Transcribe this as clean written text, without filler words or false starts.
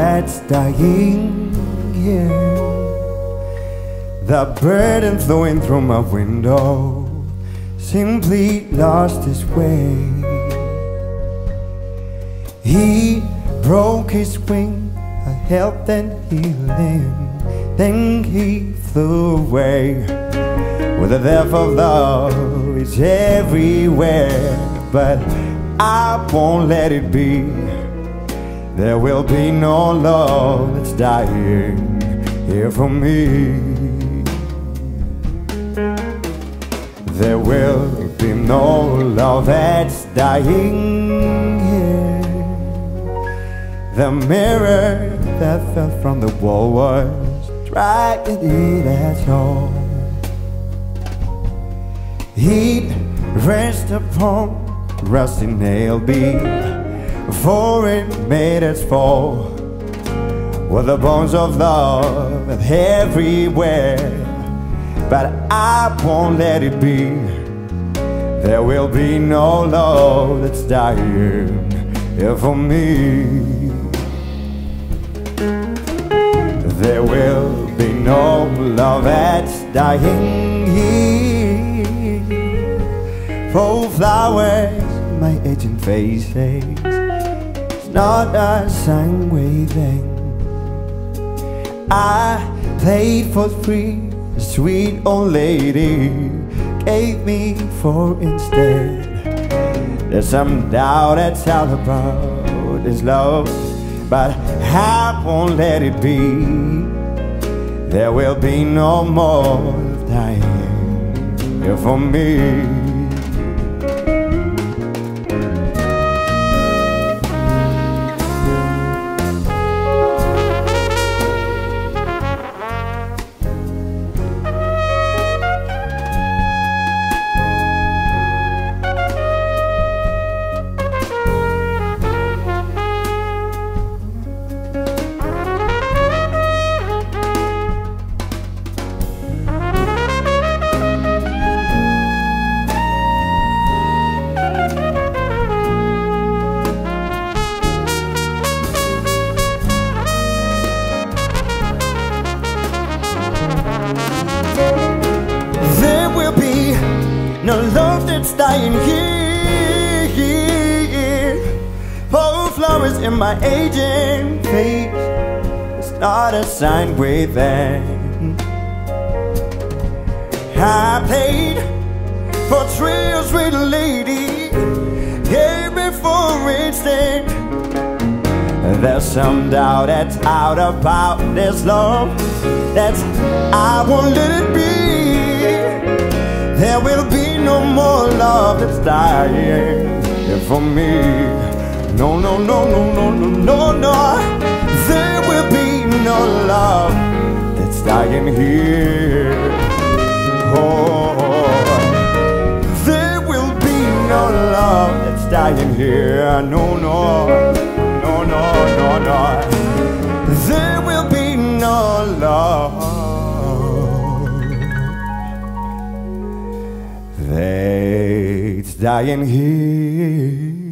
that's dying here. The burden flowing through my window simply lost his way. He broke his wing, a health and healing. Then he flew away. With the depth of love is everywhere, but I won't let it be. There will be no love that's dying here for me. There will be no love that's dying here. The mirror that fell from the wall was dry and it at all. He'd rest upon rusty nail beam, for it made us fall. With the bones of love everywhere, but I won't let it be. There will be no love that's dying here for me. There will be no love that's dying here. For flowers, my aging face says, it's not a sign waving. I played for free, a sweet old lady gave me for instead. There's some doubt that's all about this love, but I won't let it be. There will be no more dying here for me. No love that's dying here. For flowers in my aging face, it's not a sign waving. I paid for thrills with a lady, gave me for instinct. There's some doubt that's out about this love, that's I won't let it be. There will be no more love that's dying here for me. No, no, no, no, no, no, no, no. There will be no love that's dying here. Oh, there will be no love that's dying here. No, no, no, no, no, no. There will be no love that's dying here.